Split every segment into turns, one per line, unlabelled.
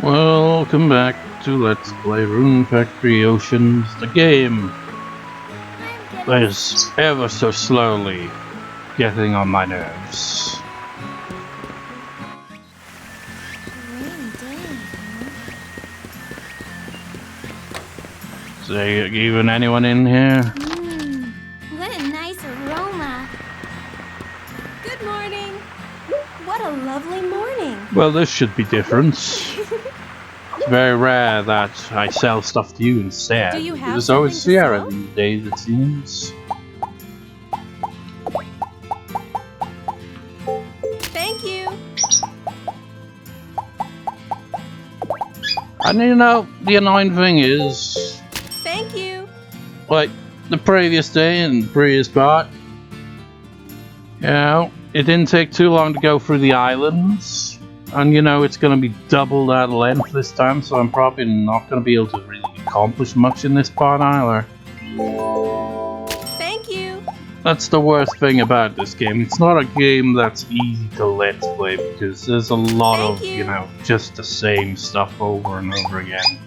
Welcome back to Let's Play Rune Factory Oceans, the game that is ever so slowly getting on my nerves. Is there even anyone in here?
What a nice aroma. Good morning. What a lovely morning.
Well, this should be different. It's very rare that I sell stuff to you instead.
Do you have
There's always
something to
Sierra
sell?
these days, it seems.
Thank you.
And you know, the annoying thing is,
Thank you.
like, the previous day and the previous part, you know, it didn't take too long to go through the islands. And you know, it's going to be double that length this time, so I'm probably not going to be able to really accomplish much in this part either.
Thank you.
That's the worst thing about this game. It's not a game that's easy to let's play because there's a lot of, you know, just the same stuff over and over again.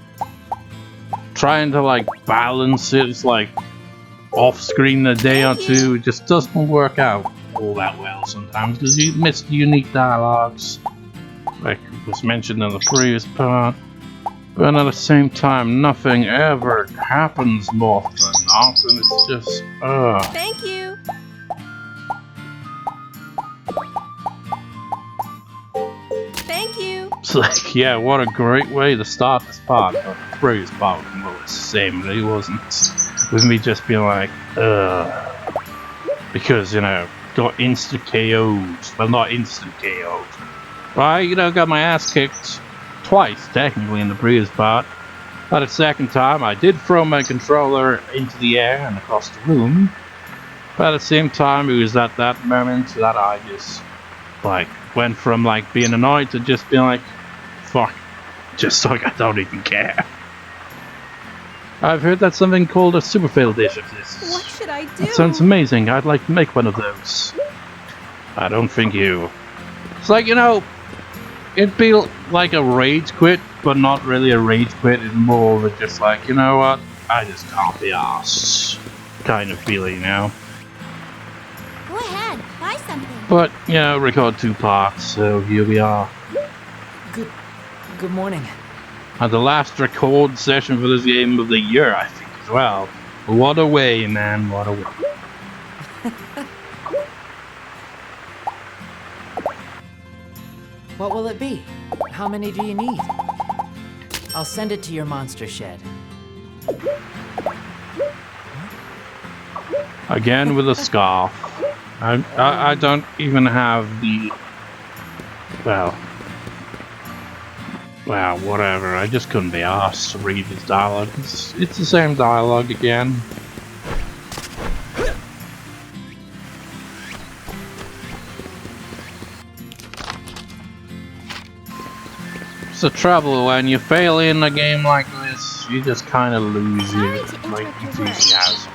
Trying to like balance it, it's like off screen a day or two, it just doesn't work out all that well sometimes because you miss the unique dialogues, like was mentioned in the previous part. But at the same time, nothing ever happens more than often. It's just,
Thank you. Thank you.
It's like, yeah, what a great way to start this part. But the previous part was more or less the same. It wasn't with me just being like, because, you know, got instant KO'd. Well, not instant KO'd. But I, you know, got my ass kicked twice, technically, in the previous part. But the second time, I did throw my controller into the air and across the room. But at the same time, it was at that moment that I just, like, went from, like, being annoyed to just being like, fuck, just like I don't even care. I've heard that something called a super fail dish exists.
What should I do?
That sounds amazing. I'd like to make one of those. I don't think you. It's like, you know, it'd be like a rage quit, but not really a rage quit. It's more of a just like, you know what? I just can't be arsed kind of feeling, you know?
Go ahead. Buy something.
But, you know, record 2 parts, so here we are.
Good morning.
And the last record session for this game of the year, I think, as well. What a way, man, what a way.
What will it be? How many do you need? I'll send it to your monster shed.
Again with a scarf. I don't even have the... Well, whatever. I just couldn't be asked to read his dialogue. It's the same dialogue again. It's the trouble when you fail in a game like this, you just kind of lose your like enthusiasm.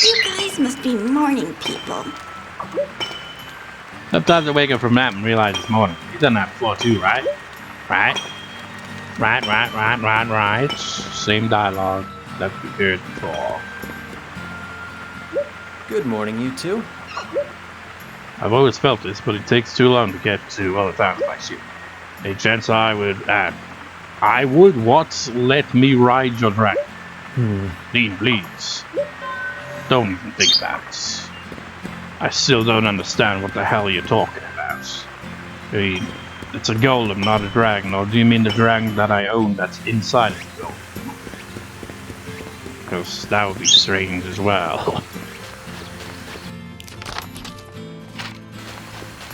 You guys must be morning people.
Sometimes I wake up from that and realize it's morning. You've done that before too, right? Right? Right. Same dialogue that we heard before.
Good morning, you two.
I've always felt this, but it takes too long to get to other towns like you. A chance I would what? Let me ride your dragon. Dean, please. Don't even think about it. I still don't understand what the hell you're talking about. I mean, it's a golem, not a dragon. Or do you mean the dragon that I own that's inside of the golem? Because that would be strange as well.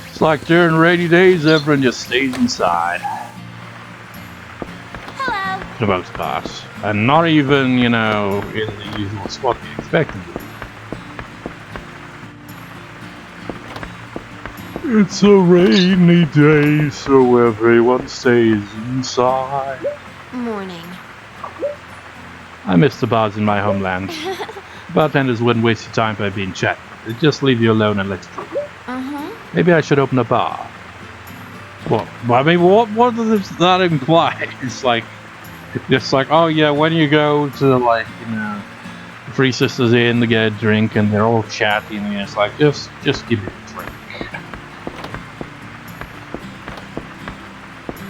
It's like during rainy days, everyone just stays inside.
Hello.
For the most part. And not even, you know, in the usual spot you expect them to be. It's a rainy day, so everyone stays inside.
Morning.
I miss the bars in my homeland. Bartenders wouldn't waste your time by being chatty. They'd just leave you alone and let you drink.
Uh-huh.
Maybe I should open a bar. What? I mean, what does that imply? It's like, oh yeah, when you go to like, you know, Three Sisters Inn to get a drink and they're all chatty and it's like, just give me a drink.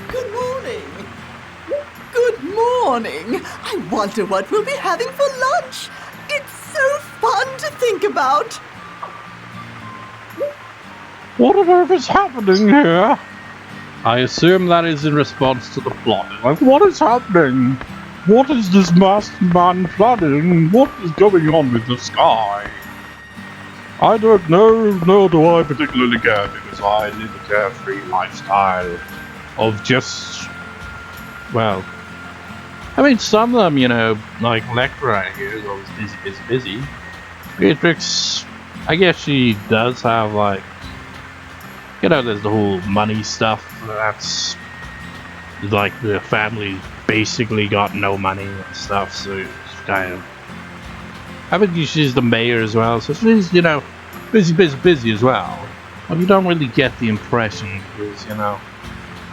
Good morning. Good morning. I wonder what we'll be having for lunch. It's so fun to think about.
What on earth is happening here? I assume that is in response to the plot. Like, what is happening? What is this masked man planning? What is going on with the sky? I don't know, nor do I particularly care, because I live a carefree lifestyle of just, well, I mean, some of them, you know, like Lectra here is always busy. Beatrix, I guess she does have, like, you know, there's the whole money stuff. That's like the family basically got no money and stuff, so it's kind of. I think she's the mayor as well, so she's, you know, busy as well. But you don't really get the impression because, you know,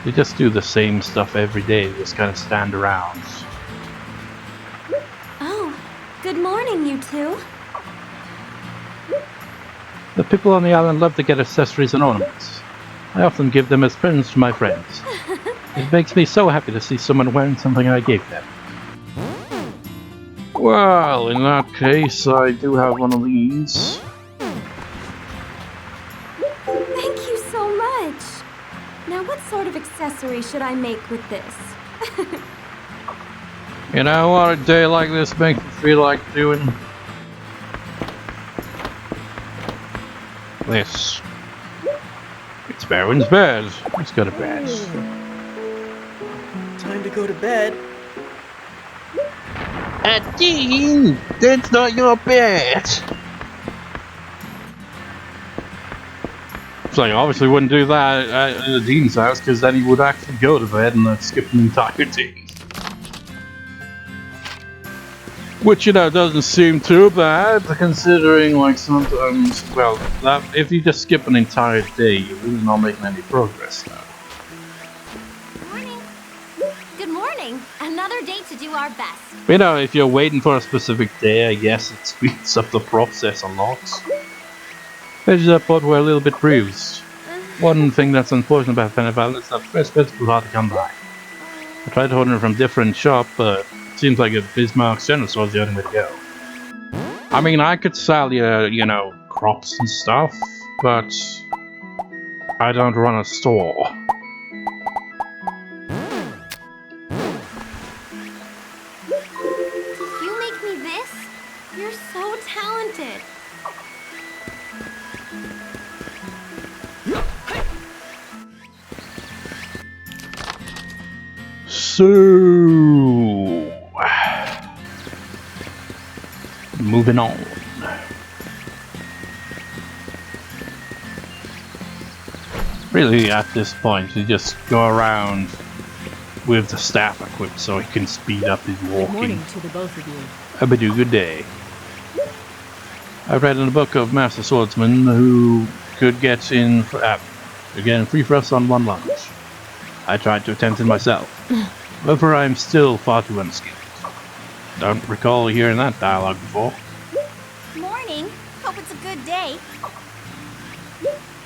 they just do the same stuff every day. They just kind of stand around.
Oh, good morning, you two.
The people on the island love to get accessories and ornaments. I often give them as presents to my friends. It makes me so happy to see someone wearing something I gave them. Well, in that case, I do have one of these.
Thank you so much. Now, what sort of accessory should I make with this?
You know what a day like this makes me feel like doing? This. It's Baron's bed. Let's go to bed.
Time to go to bed.
Dean, that's not your bed. So I obviously wouldn't do that at the Dean's house, because then he would actually go to bed and I'd skip an entire day. Which, you know, doesn't seem too bad, considering, like, sometimes, well, that, if you just skip an entire day, you're really not making any progress now.
Morning. Good morning. Another day to do our best.
You know, if you're waiting for a specific day, I guess it speeds up the process a lot. Edges that part were a little bit bruised. One thing that's unfortunate about Penneval is that fresh vegetables hard to come by. I tried to order from a different shop, but seems like a Bismarck's General Store is the only way to go. I mean, I could sell you know, crops and stuff, but I don't run a store.
You make me this? You're so talented.
So, moving on. Really, at this point, you just go around with the staff equipped so he can speed up his walking.
Good morning to the both of you.
Abadoo, good day. I read in a book of Master Swordsmen who could get in again free for us on one lunch. I tried to attempt it myself. However, I am still far too unskilled. Don't recall hearing that dialogue before.
Morning. Hope it's a good day.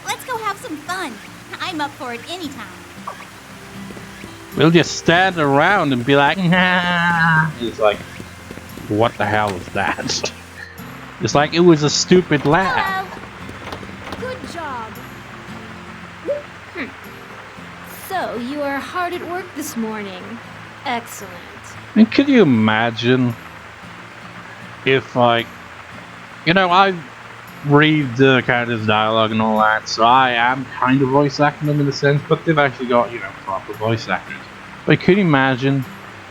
Let's go have some fun. I'm up for it anytime.
We'll just stand around and be like, nah. It's like, what the hell is that? It's like it was a stupid laugh.
Hello. Good job. So, you are hard at work this morning. Excellent.
And could you imagine if, like, you know, I read the characters' dialogue and all that, so I am kind of voice acting them in a sense, but they've actually got, you know, proper voice actors. But could you imagine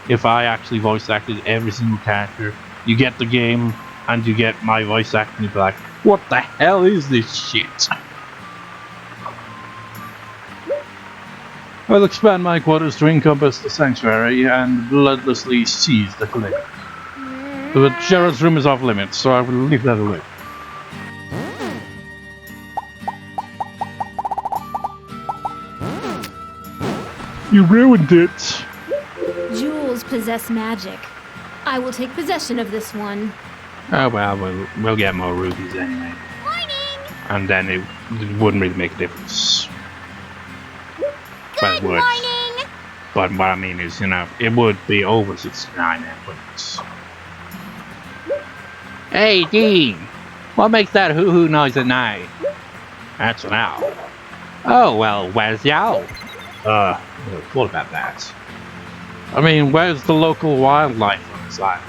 if I actually voice acted every single character? You get the game, and you get my voice acting, you'd be like, what the hell is this shit? I'll expand my quarters to encompass the sanctuary and bloodlessly seize the collector. But Gerard's room is off limits, so I will leave that alone. You ruined it.
Jewels possess magic. I will take possession of this one.
Oh well, we'll get more rubies anyway.
Morning!
And then it wouldn't really make a difference. But it would.
Morning!
But what I mean is, you know, it would be over 69 anyways. Hey, Dean! What makes that hoo-hoo noise at night? That's an owl. Oh, well, where's the owl? What about that? I mean, where's the local wildlife on this island?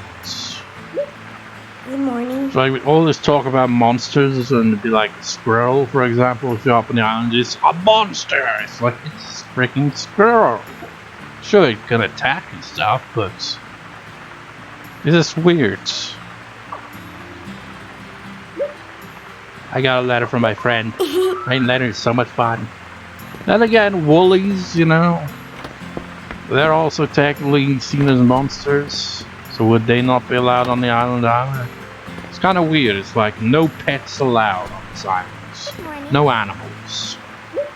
Good morning.
So like, all this talk about monsters, and it'd be like a squirrel, for example, if you're up on the island, it's a monster! It's like, it's a freaking squirrel! Sure, it can attack and stuff, but it's just weird. I got a letter from my friend. Writing letters is so much fun. Then again, woolies, you know, they're also technically seen as monsters. So would they not be allowed on the island either? It's kind of weird. It's like no pets allowed on this island.
Good morning.
No animals.
Good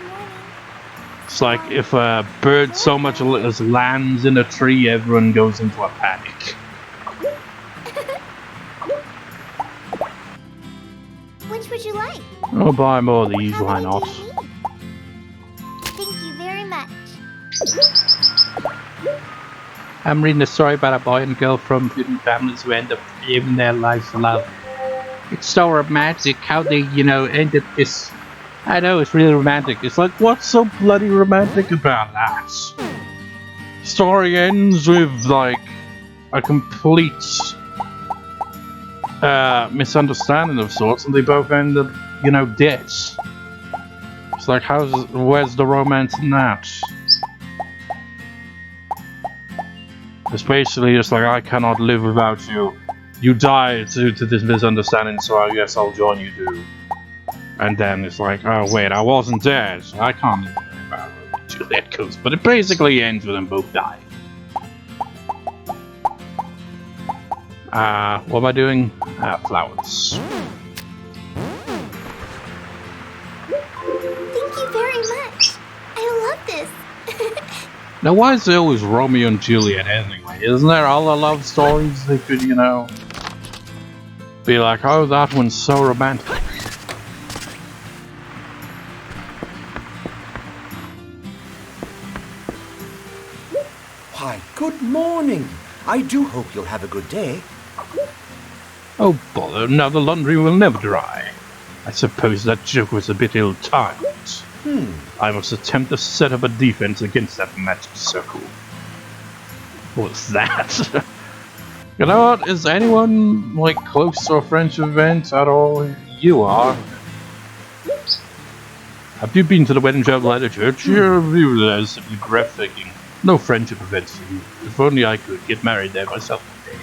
morning.
It's like if a bird so much as lands in a tree, everyone goes into a panic.
Which would you like?
I'll buy more of these, why not?
Thank you very much.
I'm reading a story about a boy and girl from different families who end up giving their lives for love. It's so romantic how they, you know, end up this. I know, it's really romantic. It's like, what's so bloody romantic about that? Story ends with, like, a complete misunderstanding of sorts, and they both end up, you know, dead. It's like, where's the romance in that? It's basically just like, I cannot live without you. You died to this misunderstanding, so I guess I'll join you too. And then it's like, oh wait, I wasn't dead. I can't live without Juliet goes. But it basically ends with them both dying. What am I doing? Flowers.
Thank you very much. I love this.
Now why is there always Romeo and Juliet anyway? Isn't there other love stories they could, you know, be like, oh, that one's so romantic.
Why, good morning. I do hope you'll have a good day.
Oh bother, now the laundry will never dry. I suppose that joke was a bit ill-timed. I must attempt to set up a defense against that magic circle. What's that? You know what? Is anyone, like, close to a French event at all? You are. Have you been to the Wedding Chapel at a church? Your view there is simply breathtaking. No friendship events for you. If only I could get married there myself one day.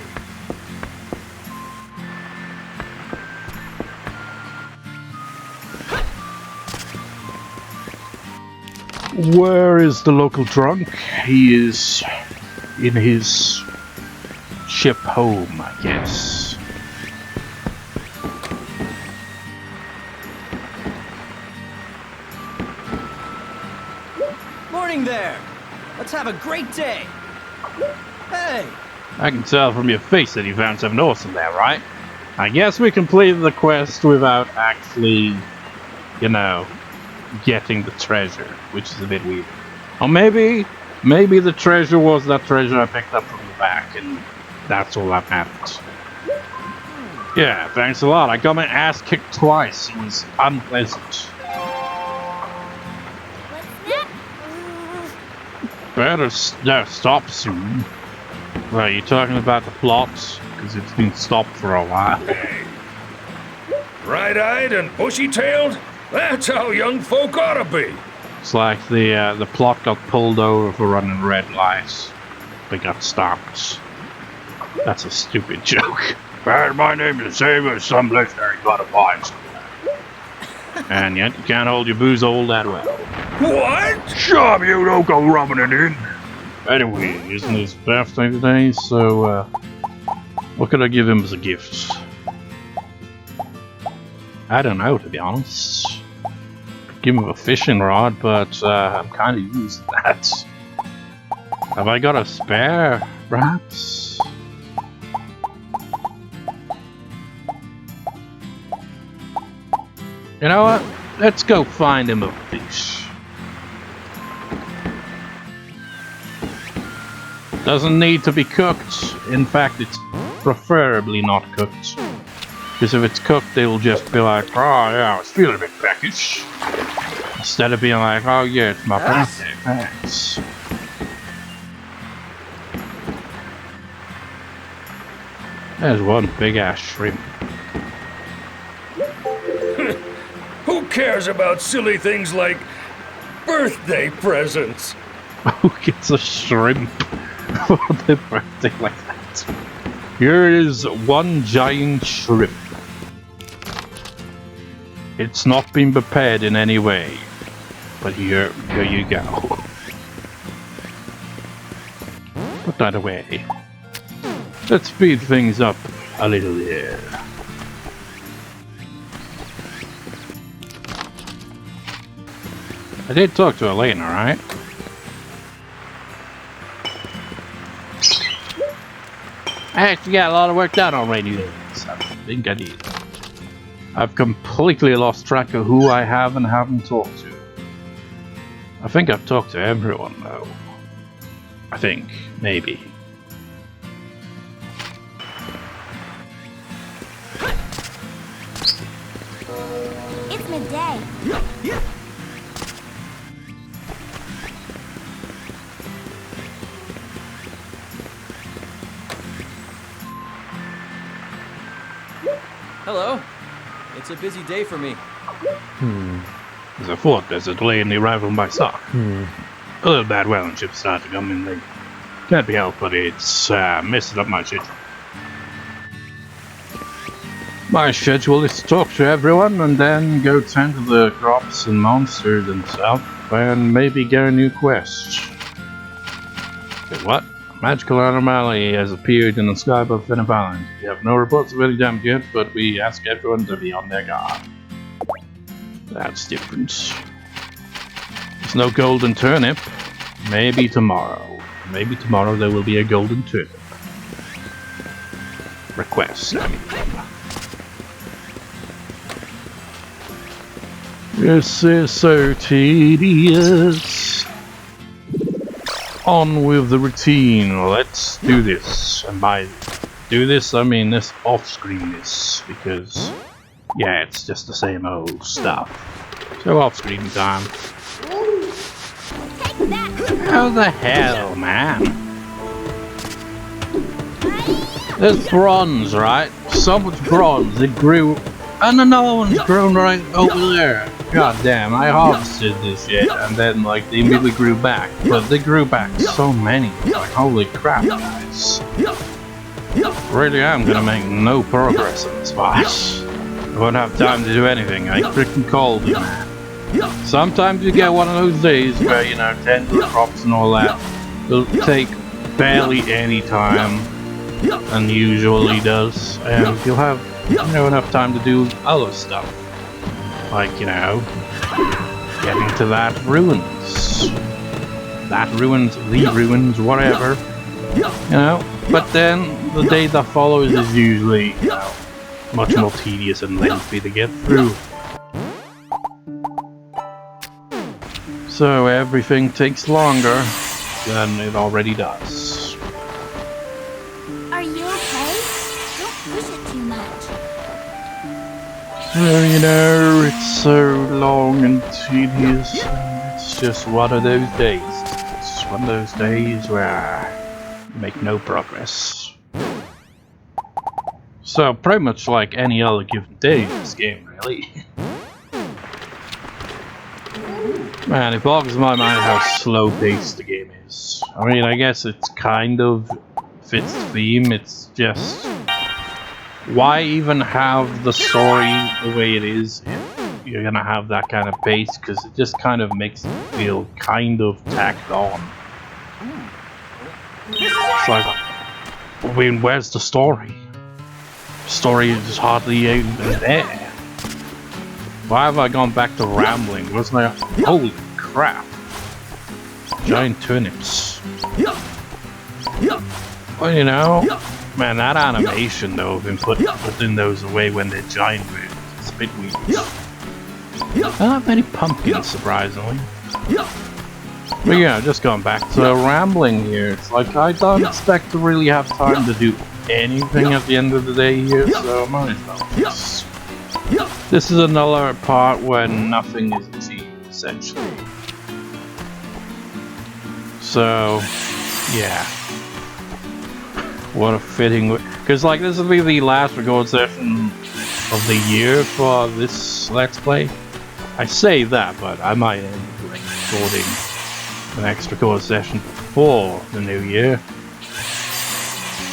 Where is the local drunk? He is in his ship home, I guess.
Morning there! Let's have a great day! Hey!
I can tell from your face that you found something awesome there, right? I guess we completed the quest without actually, you know, getting the treasure, which is a bit weird. Or maybe the treasure was that treasure I picked up from the back, and that's all that mattered. Yeah, thanks a lot. I got my ass kicked twice. It was unpleasant.
What's that?
Better stop soon. Well, you talking about the plot? Because it's been stopped for a while.
Bright-eyed and bushy-tailed? That's how young folk ought to be.
It's like the plot got pulled over for running red lights. They got stopped. That's a stupid joke. Well, my name is the same as some legendary god of wine somewhere. And yet you can't hold your booze all that well.
What?
Shut up, you don't go rubbing it in. Anyway, isn't his birthday today, so what could I give him as a gift? I don't know, to be honest. give him a fishing rod, but I'm kind of used to that. Have I got a spare, perhaps? You know what? Let's go find him a fish. Doesn't need to be cooked. In fact, it's preferably not cooked. Because if it's cooked, they'll just be like, oh yeah, I was feeling a bit peckish. Instead of being like, oh yeah, it's my birthday, thanks. There's one big ass shrimp.
Who cares about silly things like birthday presents?
Who gets a shrimp for their birthday like that? Here is one giant shrimp. It's not been prepared in any way, but here you go. Put that away. Let's speed things up a little here. I did talk to Elena, right? I actually got a lot of work done already. I think I did. I've completely lost track of who I have and haven't talked to. I think I've talked to everyone though. I think, maybe.
It's midday.
Hello. It's a busy day for me.
As I thought, there's a delay in the arrival of my stock. A little bad weather and ships start to come in late. Can't be helped, but it's messing up my schedule. My schedule is to talk to everyone and then go tend to the crops and monsters and stuff, and maybe get a new quest. Wait, what? A magical anomaly has appeared in the sky above Venice Island. We have no reports of any damage yet, but we ask everyone to be on their guard. That's different. There's no golden turnip. Maybe tomorrow. Maybe tomorrow there will be a golden turnip. Request, I mean. This is so tedious. On with the routine. Let's do this. And by do this, I mean this off-screen-ness, because yeah, it's just the same old stuff. So off-screen time.
Take that!
How the hell, man? There's bronze, right? So much bronze. It grew, and another one's grown right over there. God damn, I harvested this shit, and then like they immediately grew back. But they grew back so many. Like holy crap, guys. Really am gonna make no progress in this fight. I won't have time to do anything. I freaking called you, man. Sometimes you get one of those days where, you know, tend to the crops and all that. It'll take barely any time, and usually does, and you'll have, you know, enough time to do other stuff. Like, you know, getting to that ruins. That ruins, the ruins, whatever. You know, but then the day that follows is usually, you know, much more tedious and lengthy to get through. So everything takes longer than it already does.
Are you okay? Don't push it too much.
Well, you know, it's so long and tedious, and it's just one of those days. It's one of those days where you make no progress. So, pretty much like any other given day in this game, really. Man, it boggles my mind how slow-paced the game is. I mean, I guess it's kind of fits the theme, it's just... Why even have the story the way it is if you're gonna have that kind of pace? Because it just kind of makes it feel kind of tacked on. It's like, I mean, where's the story? The story is hardly even there. Why have I gone back to rambling? Wasn't I? Holy crap! Giant turnips. Well, you know, man, that animation though of him putting those away when they're giant moves, it's a bit weird. Not many pumpkins, surprisingly. But yeah, just going back to rambling here. It's like I don't expect to really have time to do anything at the end of the day here, so I might as well just. This is another part where nothing is achieved, essentially. So, yeah. What a fitting... Because, like, this will be the last record session of the year for this Let's Play. I say that, but I might end up recording the next record session before the new year.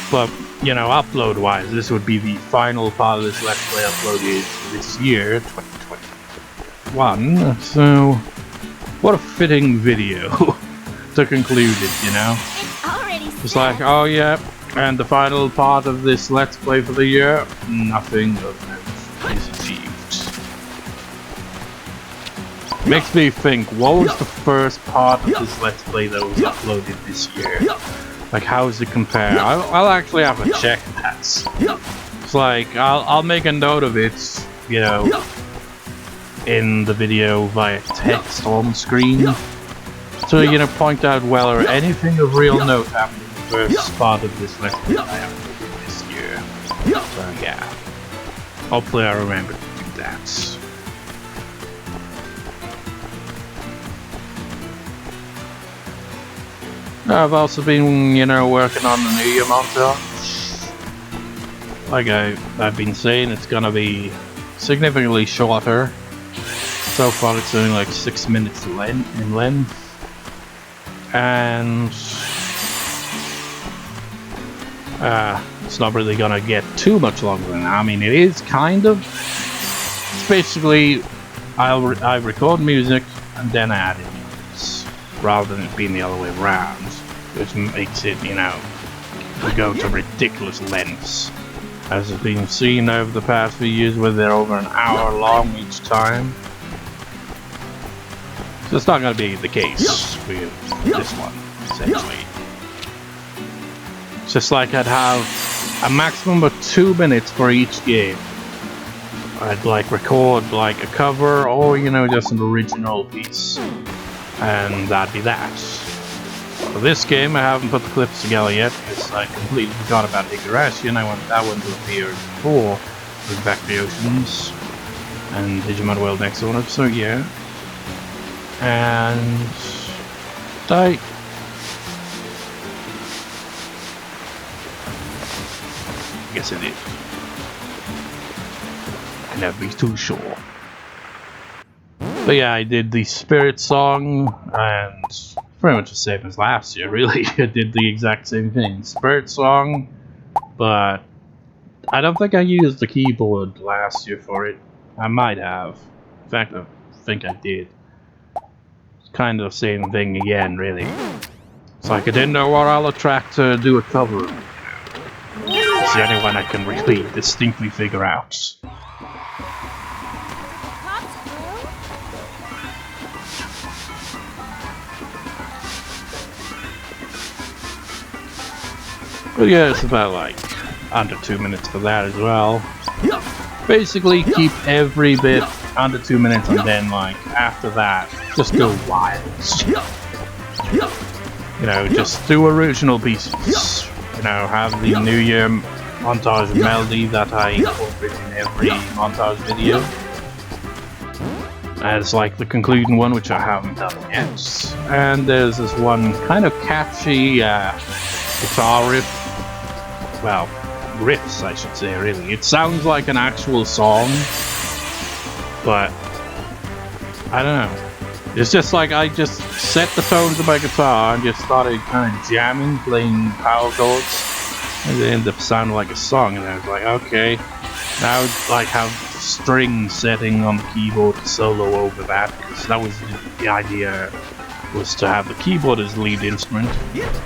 But, you know, upload-wise, this would be the final part of this Let's Play uploaded this year, 2021. So, what a fitting video to conclude it, you know?
It's already
It's like, oh yeah, and the final part of this Let's Play for the year, nothing of note is achieved. Makes me think, what was the first part of this Let's Play that was uploaded this year? Like, how does it compare? I'll actually have to check that. It's like, I'll make a note of it, you know, in the video via text on screen. So, you know, point out whether anything of real note happened in the first part of this Let's Play I uploaded this year. So, yeah. Hopefully I remember to do that. I've also been, you know, working on the New Year montage. Like I've been saying, it's gonna be significantly shorter. So far it's only like 6 minutes in length. And it's not really gonna get too much longer than that. I mean, it is kind of. It's basically, I record music and then add it. Rather than it being the other way around, which makes it, you know, we go to ridiculous lengths, as has been seen over the past few years where they're over an hour long each time. So it's not going to be the case with this one, essentially. It's just like I'd have a maximum of 2 minutes for each game. I'd like record like a cover or, you know, just an original piece. And that'd be that. For this game, I haven't put the clips together yet because I completely forgot about Gerard, and I want that one to appear before with Bacchus and Digimon World next on it. So yeah, and I guess it is. I'll never be too sure. But yeah, I did the Spirit song, and pretty much the same as last year, really. I did the exact same thing. Spirit song, but I don't think I used the keyboard last year for it. I might have. In fact, I think I did. It's kind of the same thing again, really. It's like I didn't know what other track to do a cover of. It's the only one I can really distinctly figure out. But yeah, it's about like under 2 minutes for that as well. Basically keep every bit under 2 minutes and then like after that just go wild. You know, just do original pieces. You know, have the New Year montage melody that I incorporate in every montage video. As like the concluding one, which I haven't done yet. And there's this one kind of catchy guitar riff. Well, riffs, I should say, really. It sounds like an actual song, but I don't know. It's just like I just set the tones of my guitar and just started kind of jamming, playing power chords, and it ended up sounding like a song. And I was like, okay, now I would like have string setting on the keyboard to solo over that, because that was the idea. Was to have the keyboard as the lead instrument,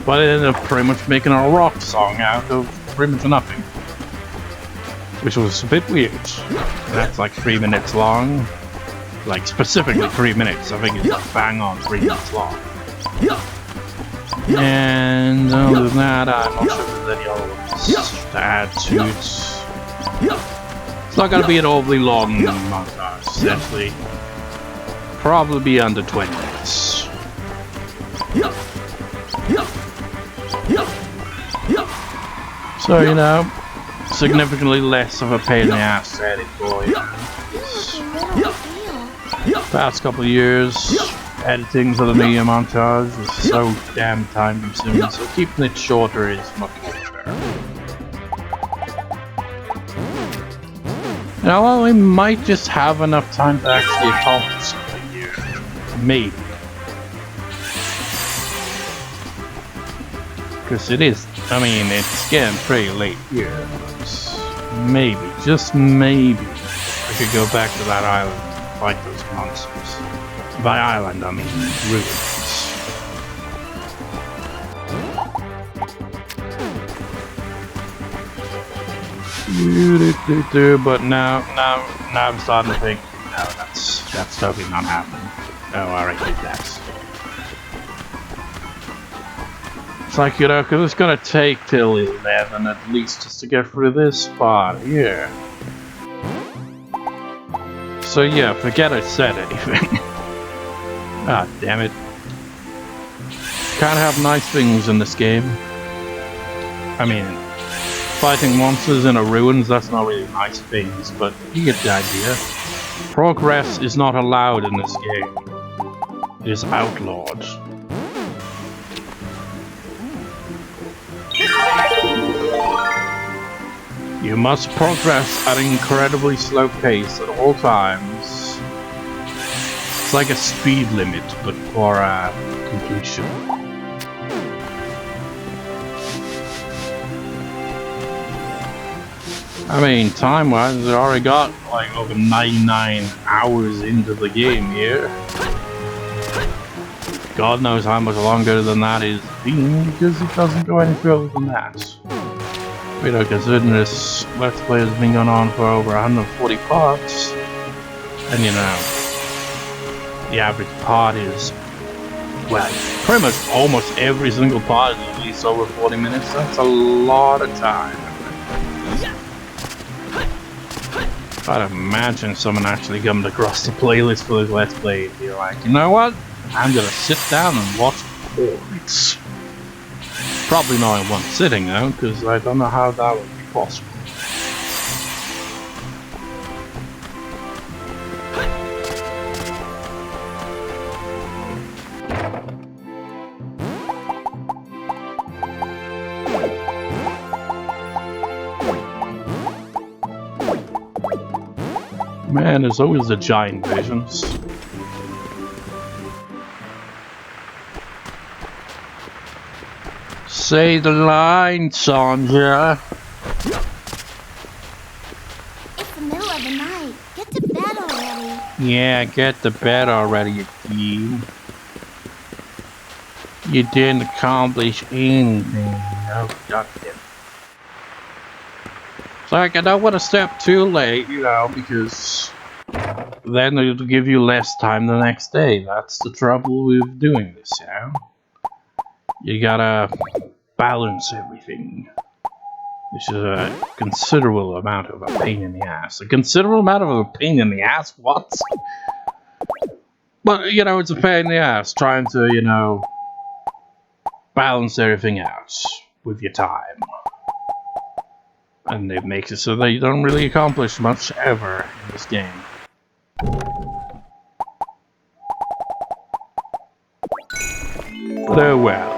but it ended up pretty much making a rock song out of pretty much nothing, which was a bit weird. That's like 3 minutes long, Like, specifically 3 minutes. I think it's like bang on 3 minutes long. And other than that, I'm not sure if there's any other ones to add to it. It's not gonna be an overly long montage, essentially. Probably be under 20 minutes. So, you know, significantly less of a pain in the ass to edit for you. Past couple of years, editing for the media montage is so damn time consuming, so keeping it shorter is much more fair. Now, well, we might just have enough time to actually accomplish something here. Maybe. Because it is, I mean, it's getting pretty late here. But maybe, just maybe, I could go back to that island and fight those monsters. By island, I mean ruins. But now I'm starting to think, no, that's totally not happening. Oh, I already did that. It's like, you know, because it's gonna take till 11 at least just to get through this part here. So yeah, forget I said anything. Ah, damn it. Can't have nice things in this game. I mean, fighting monsters in a ruins, that's not really nice things, but you get the idea. Progress is not allowed in this game. It is outlawed. You must progress at an incredibly slow pace at all times. It's like a speed limit, but for completion. I mean, time-wise, I already got like over 99 hours into the game here. God knows how much longer than that is being, because it doesn't go any further than that. You know, considering this Let's Play has been going on for over 140 parts, and you know, the average part is, well, pretty much almost every single part is at least over 40 minutes. That's a lot of time. I'd imagine someone actually coming across the playlist for this Let's Play and be like, you know what? I'm gonna sit down and watch it. Probably not in one sitting though, because I don't know how that would be possible. Man, there's always the giant visions. Say the line, Sandra.
It's the middle of the night. Get to bed already.
Yeah, get to bed already, you. You didn't accomplish anything. Oh, goddamn. It's like, I don't want to step too late, you know, because then it'll give you less time the next day. That's the trouble with doing this, you know? You gotta balance everything, which is a considerable amount of a pain in the ass. A considerable amount of a pain in the ass? What? But, you know, it's a pain in the ass trying to, you know, balance everything out with your time. And it makes it so that you don't really accomplish much ever in this game. But oh well.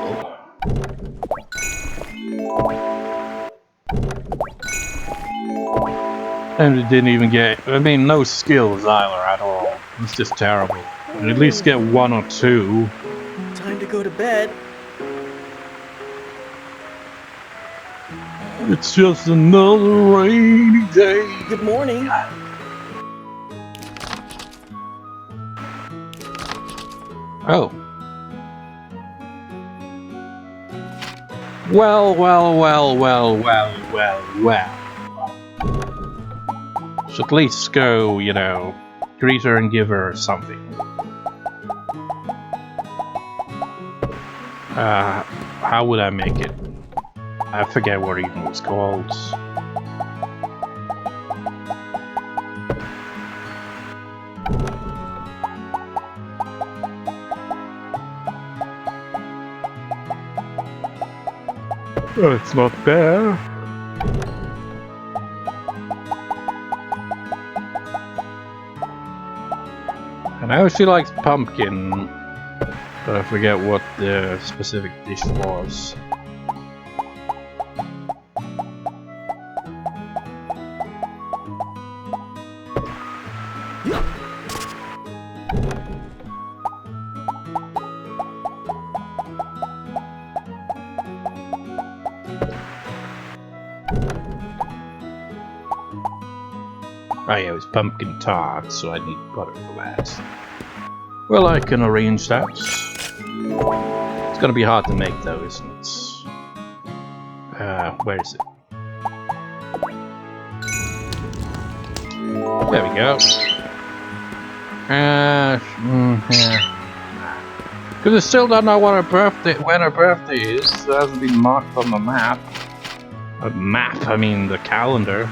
And it didn't even get, I mean, no skills either at all. It's just terrible. At least get 1 or 2.
Time to go to bed.
It's just another rainy day.
Good morning.
Oh. Well. Should at least go, you know, greet her and give her something. How would I make it? I forget what it even was called. Oh, it's not there. I know she likes pumpkin, but I forget what the specific dish was. Oh yeah, it was pumpkin tart, so I need butter for that. Well, I can arrange that. It's gonna be hard to make though, isn't it? Where is it? There we go. Yeah. Because I still don't know what her birthday, when her birthday is. It hasn't been marked on the map. I mean the calendar.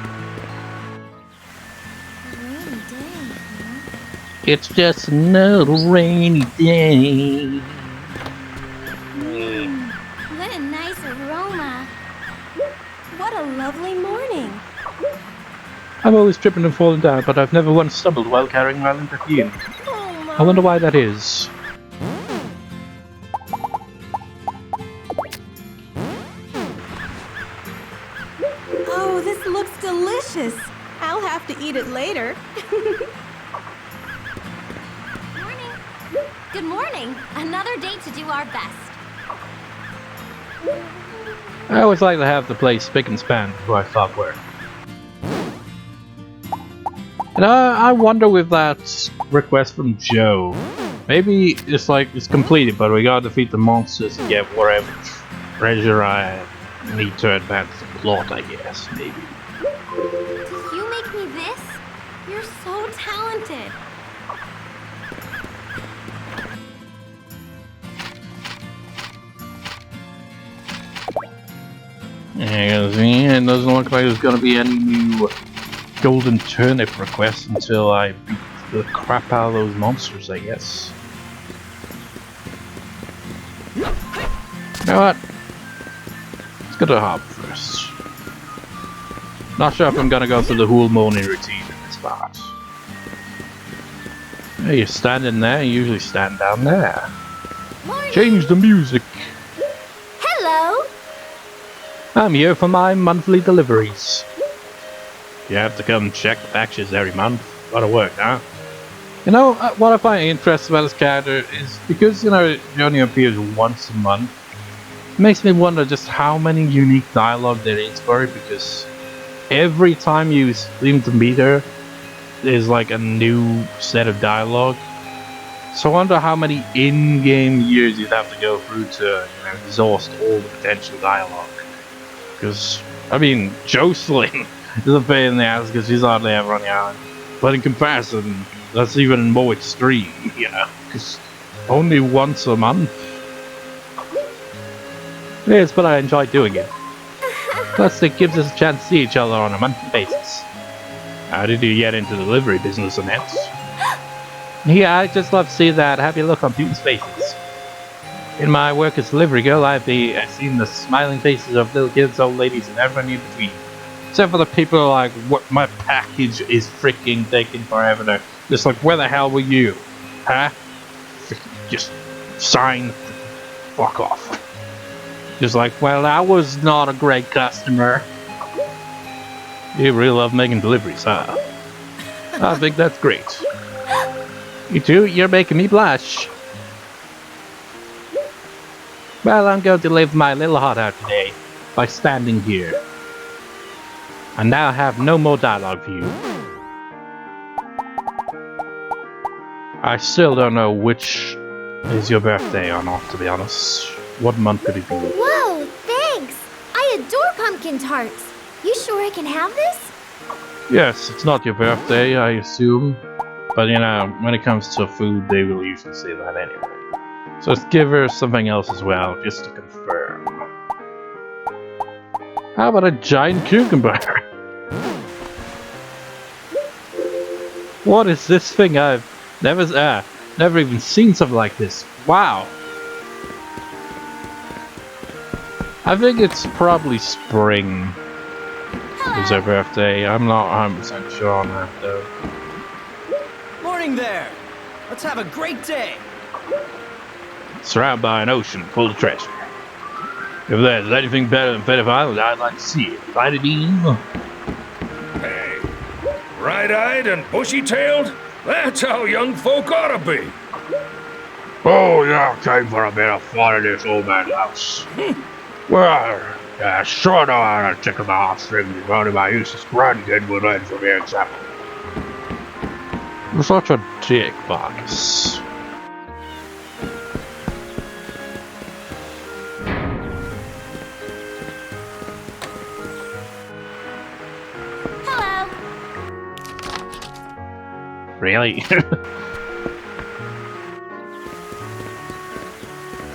It's just another rainy day.
What a nice aroma. What a lovely morning.
I'm always tripping and falling down, but I've never once stumbled while carrying my little perfume.
Oh,
I wonder why that is.
Oh, this looks delicious. I'll have to eat it later.
Good morning. Another day to do our best.
I always like to have the place spick and span before I start work. And I wonder with that request from Joe, maybe it's like it's completed, but we gotta defeat the monsters to get whatever treasure I need to advance the plot, I guess, maybe.
Did you make me this? You're so talented.
Yeah, it doesn't look like there's gonna be any new golden turnip requests until I beat the crap out of those monsters, I guess. You know what? Let's go to the hub first. Not sure if I'm gonna go through the whole morning routine in this part. Hey, you're standing there, you usually stand down there.
Morning.
Change the music.
Hello.
I'm here for my monthly deliveries. You have to come check the Bacchus every month. Gotta work, huh? You know, what I find interesting about this character is because, you know, she only appears once a month. It makes me wonder just how many unique dialogue there is for her, because every time you seem to meet her, there's like a new set of dialogue. So I wonder how many in-game years you'd have to go through to, you know, exhaust all the potential dialogue. Because, I mean, Jocelyn is a pain in the ass because she's hardly ever on the island. But in comparison, that's even more extreme, you know, because only once a month. Yes, but I enjoy doing it. Plus, it gives us a chance to see each other on a monthly basis. How did you get into the delivery business, Anette? Yeah, I just love to see that happy look on people's faces. In my work as delivery girl, I've seen the smiling faces of little kids, old ladies, and everyone in between. Except for the people who are like, what, my package is freaking taking forever to... Just like, where the hell were you? Huh? Just sign. Fuck off. Just like, well, that was not a great customer. You really love making deliveries, huh? I think that's great. You too? You're making me blush. Well, I'm going to live my little heart out today by standing here. I now have no more dialogue for you. I still don't know which is your birthday or not, to be honest. What month could it be?
Whoa, thanks. I adore pumpkin tarts. You sure I can have this?
Yes, it's not your birthday, I assume. But you know, when it comes to food, they will usually say that anyway. So let's give her something else as well, just to confirm. How about a giant cucumber? What is this thing? I've never even seen something like this. Wow. I think it's probably spring. It's her birthday. I'm not 100% sure on that though.
Morning there. Let's have a great day.
Surrounded by an ocean full of treasure. If there's anything better than Fetid Island, I'd like to see it. Right, Dean?
Hey, bright-eyed and bushy-tailed? That's how young folk ought to be.
Oh yeah, I came for a bit of fun in this old man's house. Well, sure know how to tickle my heartstrings running my useless grandkid would end from here in chapel. You're such a dick, Bacchus.
Hello.
Really?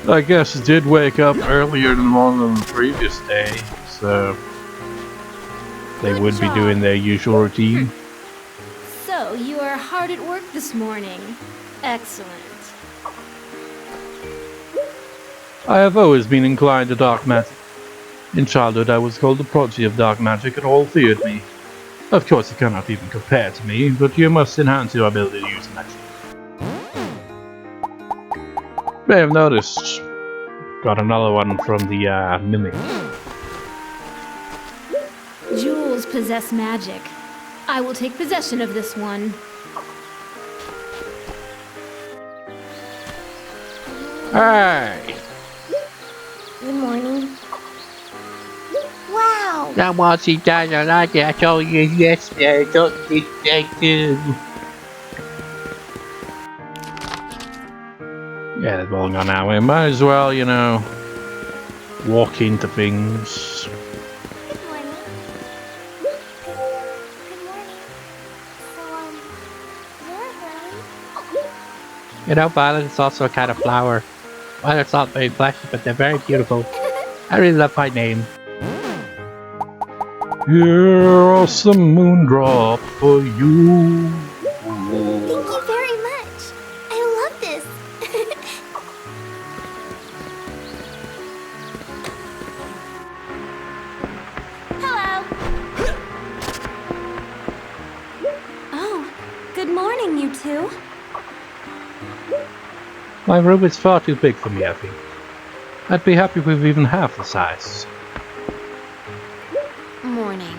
I guess I did wake up earlier than one on the previous day, so they would be doing their usual routine.
So, you are hard at work this morning. Excellent.
I have always been inclined to dark magic. In childhood I was called the prodigy of dark magic and all feared me. Of course you cannot even compare to me, but you must enhance your ability to use magic. May have noticed. Got another one from the mimic.
Jewels possess magic. I will take possession of this one.
Hey!
Good morning. Wow.
That was he does I like it. I told you yesterday. Don't think they do. Yeah, they're all gone now. We might as well, you know, walk into things.
Good morning. Good morning. So, you're Rune?
You know, violet is also a kind of flower. Violets aren't very flashy, but they're very beautiful. I really love my name.
Here's some moondrop for you.
Thank you very much. I love this. Hello. Oh, good morning, you two.
My room is far too big for me, I think. I'd be happy with even half the size.
Morning.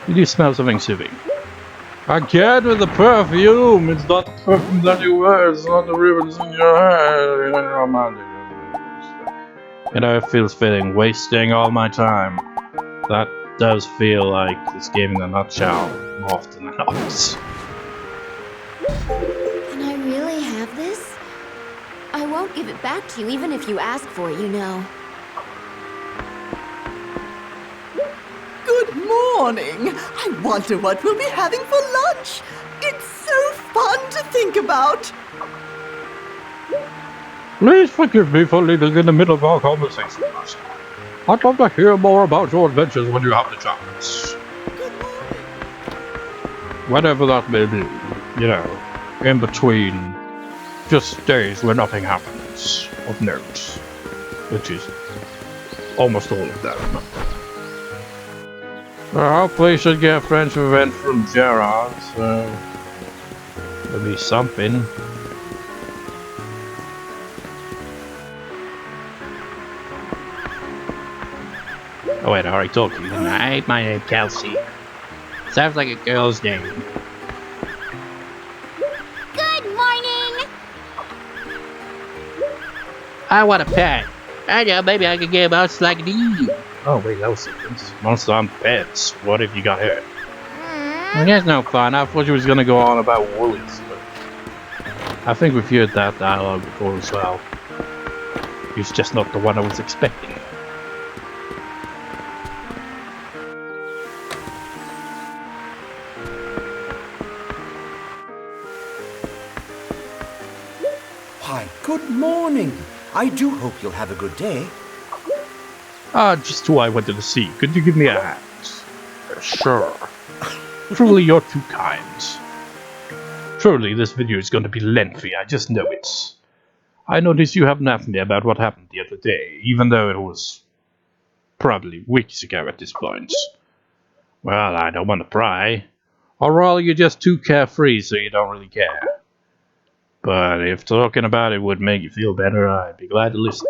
You do smell something soothing. Again with the perfume! It's not the perfume that you wear, it's not the ribbons in your hair. You know, it feels fitting, wasting all my time. That does feel like this game in a nutshell, more often than not.
Can I really have this? I won't give it back to you even if you ask for it, you know.
Good morning. I wonder what we'll be having for lunch. It's so fun to think about.
Please forgive me for leaving in the middle of our conversation. I'd love to hear more about your adventures when you have the chance. Whatever that may be, you know, in between just days where nothing happens of note, which is almost all of them. Hopefully should get a friendship event from Gerard, so there'll be something.
Oh wait, I already told you. Hi, my name's Kelsey. Sounds like a girl's name.
Good morning!
I want a pet. I know, maybe I could get a mouse like these.
Oh wait, that was sequence. Monster on pets. What if you got hurt?
Well, that's no fun.
I thought you was gonna go on about woolies, but I think we've heard that dialogue before as well. It's just not the one I was expecting.
Why, good morning. I do hope you'll have a good day.
Just who I wanted to see. Could you give me a hand? Sure. Truly, you're too kind. Surely this video is going to be lengthy, I just know it. I noticed you haven't asked me about what happened the other day, even though it was probably weeks ago at this point. Well, I don't want to pry. Or are you just too carefree so you don't really care? But if talking about it would make you feel better, I'd be glad to listen.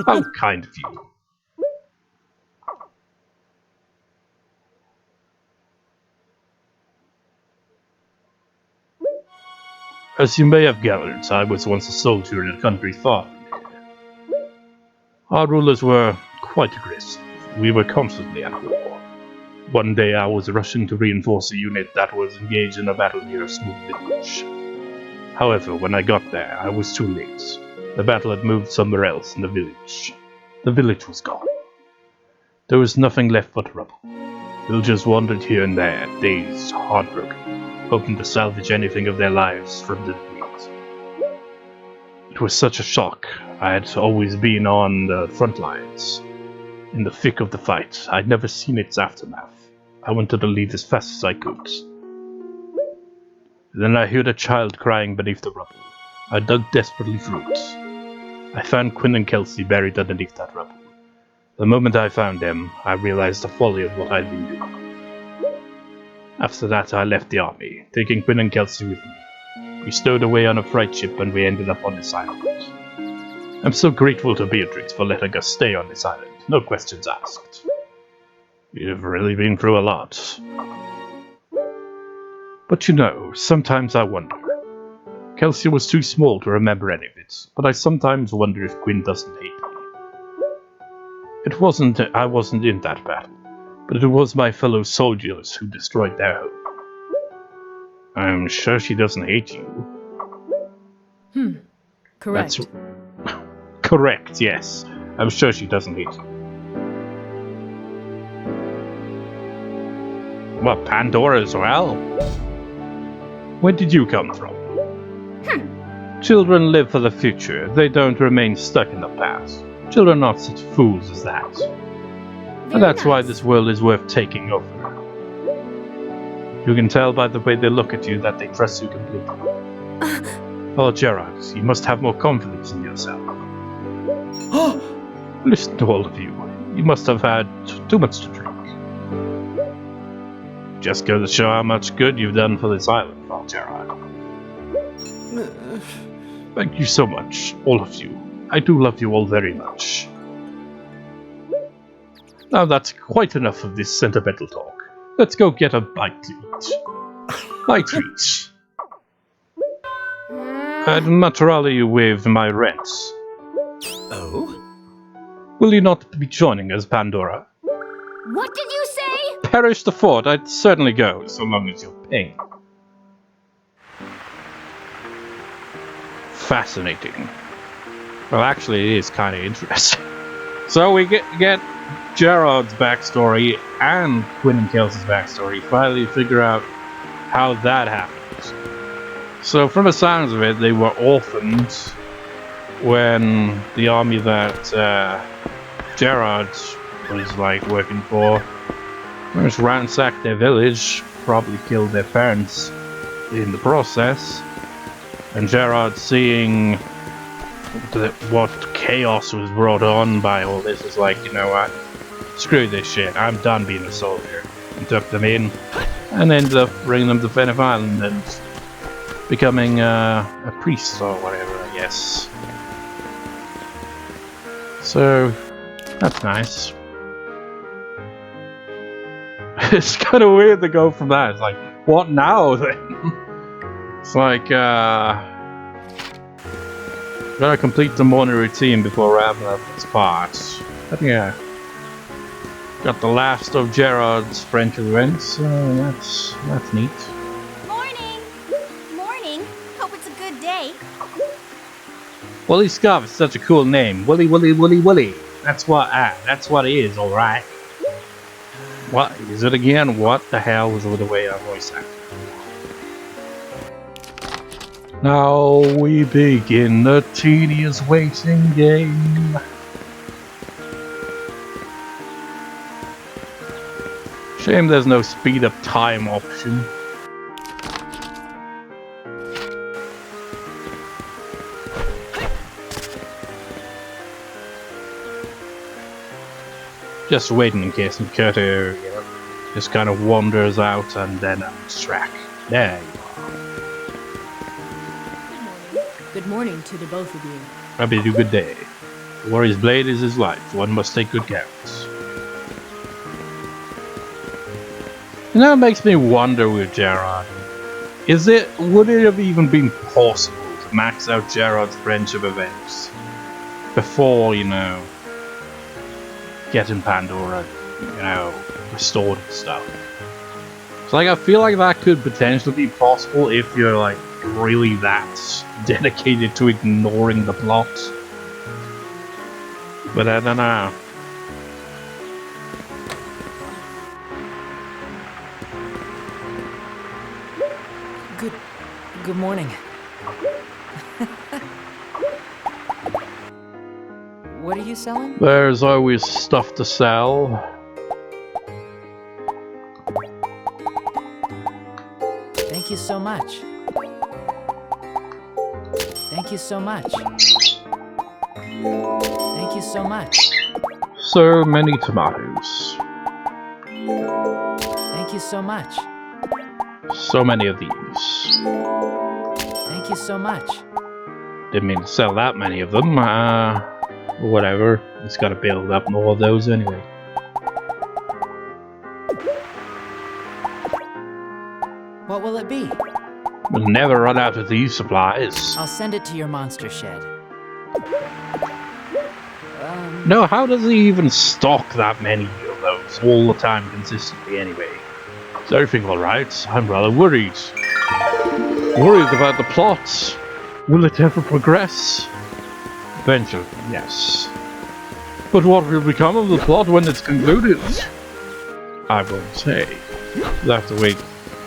How kind of you. As you may have gathered, I was once a soldier in a country far from here. Our rulers were quite aggressive. We were constantly at war. One day I was rushing to reinforce a unit that was engaged in a battle near a small village. However, when I got there, I was too late. The battle had moved somewhere else in the village. The village was gone. There was nothing left but rubble. Villagers wandered here and there, dazed, heartbroken, hoping to salvage anything of their lives from the ruins. It was such a shock. I had always been on the front lines. In the thick of the fight, I'd never seen its aftermath. I wanted to leave as fast as I could. Then I heard a child crying beneath the rubble. I dug desperately through it. I found Quinn and Kelsey buried underneath that rubble. The moment I found them, I realized the folly of what I'd been doing. After that, I left the army, taking Quinn and Kelsey with me. We stowed away on a freight ship and we ended up on this island. I'm so grateful to Beatrix for letting us stay on this island, no questions asked. You've really been through a lot. But you know, sometimes I wonder. Kelsey was too small to remember any of it, but I sometimes wonder if Quinn doesn't hate me. I wasn't in that battle, but it was my fellow soldiers who destroyed their home. I'm sure she doesn't hate you.
Correct.
That's correct, yes. I'm sure she doesn't hate you. What, Pandora as well? Where did you come from? Children live for the future. They don't remain stuck in the past. Children are not such fools as that. And that's why this world is worth taking over. You can tell by the way they look at you that they trust you completely. Oh, Gerard, you must have more confidence in yourself. Listen to all of you. You must have had too much to drink. Just goes to show how much good you've done for this island, Father Gerard. Thank you so much, all of you. I do love you all very much. Now that's quite enough of this sentimental talk. Let's go get a bite to eat. My treats. I'd much rather you waived my rent.
Oh?
Will you not be joining us, Pandora?
What did you say?
Perish the thought, I'd certainly go, so long as you're paying. Fascinating. Well, actually, it is kind of interesting. So we get Gerard's backstory and Quinn and Kelsey's backstory. Finally figure out how that happened. So from the sounds of it, they were orphaned when the army that Gerard was like working for just ransacked their village, probably killed their parents in the process. And Gerard, seeing what chaos was brought on by all this, is like, you know what, screw this shit, I'm done being a soldier. And took them in and ended up bringing them to Fenif Island and becoming a priest or whatever, I guess. So that's nice. It's kind of weird to go from that. It's like, what now then? It's like, gotta complete the morning routine before wrapping up this part. But yeah, got the last of Gerard's French events, so that's neat.
Morning! Morning! Hope it's a good day.
Willie Scuff is such a cool name. Willie, Willie, Willie, Willie. That's what it is, alright. What is it again? What the hell was the way I voice acted? Now we begin the tedious waiting game. Shame there's no speed up time option. Just waiting in case Makoto, you know, just kind of wanders out and then on track. There you are.
Good morning to the both of you.
Happy to do good day. The warrior's blade is his life. One must take good care of it. You know, it makes me wonder with Gerard. Would it have even been possible to max out Gerard's friendship events before, you know, getting Pandora, you know, restored and stuff? So, like, I feel like that could potentially be possible if you're, like, really that dedicated to ignoring the plot. But I don't know.
Good morning. What are you selling?
There's always stuff to sell.
Thank you so much. Thank you so much. Thank you so much.
So many tomatoes.
Thank you so much.
So many of these.
Thank you so much.
Didn't mean to sell that many of them. Whatever. It's got to build up more of those anyway.
What will it be?
We'll never run out of these supplies.
I'll send it to your monster shed.
No, how does he even stock that many of those all the time consistently anyway? Is everything alright? I'm rather worried. Worried about the plot. Will it ever progress? Eventually, yes. But what will become of the plot when it's concluded? I won't say. We'll have to wait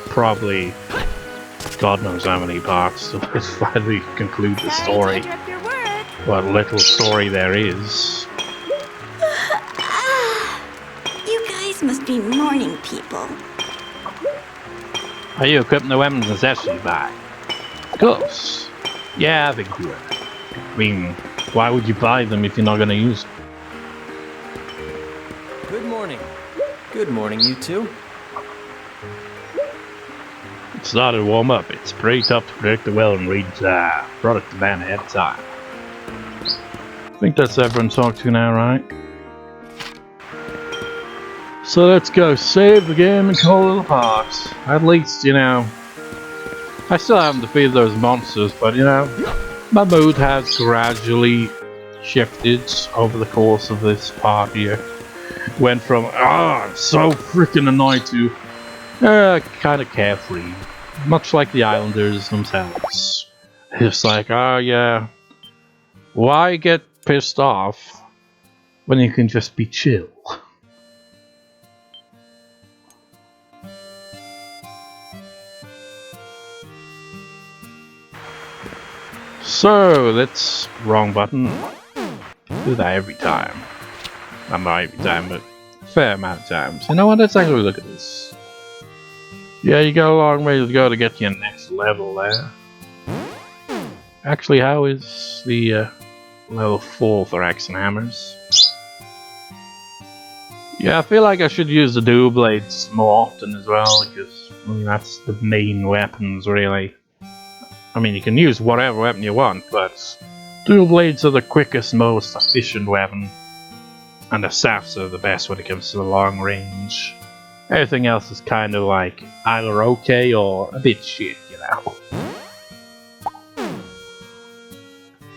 probably God knows how many parts to finally conclude the story. What little story there is.
You guys must be morning people.
Are you equipping the weapons and accessories by? Of course. Yeah, I think you are. I mean, why would you buy them if you're not going to use them?
Good morning. Good morning, you two.
It's not a warm-up. It's pretty tough to predict the well and read product demand ahead of time. I think that's everyone talked to now, right? So let's go save the game and call it apart. At least, you know, I still haven't defeated those monsters, but you know, my mood has gradually shifted over the course of this part here. Went from, I'm so freaking annoyed to, kind of carefree. Much like the Islanders themselves. It's like, oh yeah, why get pissed off when you can just be chill? So, let's... wrong button. Do that every time. Not every time, but a fair amount of times. You know what, let's actually look at this. Yeah, you got a long way to go to get to your next level there. Actually, how is the level 4 for axe and hammers? Yeah, I feel like I should use the dual blades more often as well, because I mean, that's the main weapons, really. I mean, you can use whatever weapon you want, but dual blades are the quickest, most efficient weapon. And the staffs are the best when it comes to the long range. Everything else is kind of like either okay or a bit shit, you know.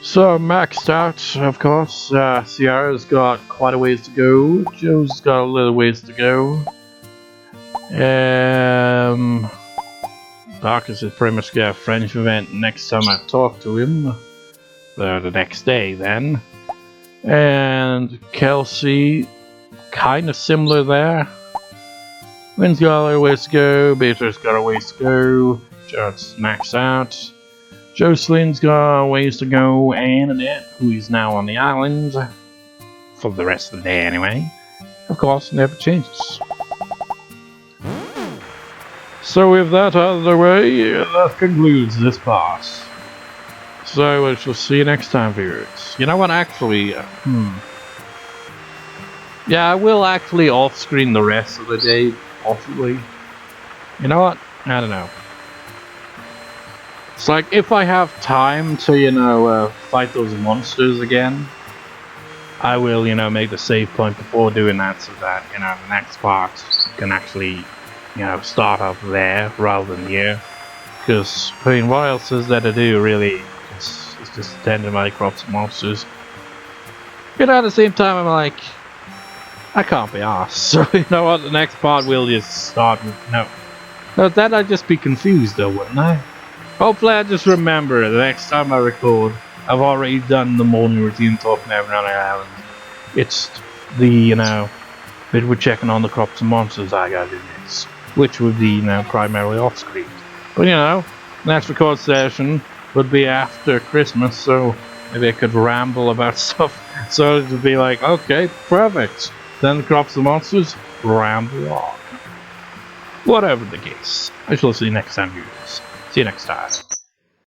So, maxed out, of course. Sierra's got quite a ways to go. Joe's got a little ways to go. Bacchus is pretty much got a French event next time I talk to him. The next day, then. And Kelsey, kind of similar there. Wynn's got a little ways to go. Beatrice's got a ways to go. Gerard's maxed out. Jocelyn's got ways to go, and Annette, who is now on the island, for the rest of the day anyway, of course, never changes. So with that out of the way, that concludes this part. So I shall see you next time, viewers. You know what, actually, yeah, I will actually off-screen the rest of the day, possibly. You know what? I don't know. It's like, if I have time to, you know, fight those monsters again, I will, you know, make the save point before doing that so that, you know, the next part can actually, you know, start up there rather than here. Because, I mean, what else is there to do, really? It's just attend to my crops and monsters. But at the same time, I'm like, I can't be arsed. So, you know what, the next part will just start with, no. No, then I'd just be confused though, wouldn't I? Hopefully I just remember the next time I record, I've already done the morning routine talking every on the island. It's the, you know, bit we're checking on the crops and monsters I gotta do next. Which would be, you know, primarily off screen. But you know, next record session would be after Christmas, so maybe I could ramble about stuff. So it would be like, okay, perfect. Then the crops and monsters, ramble on. Whatever the case, I shall see you next time, viewers. See you next time.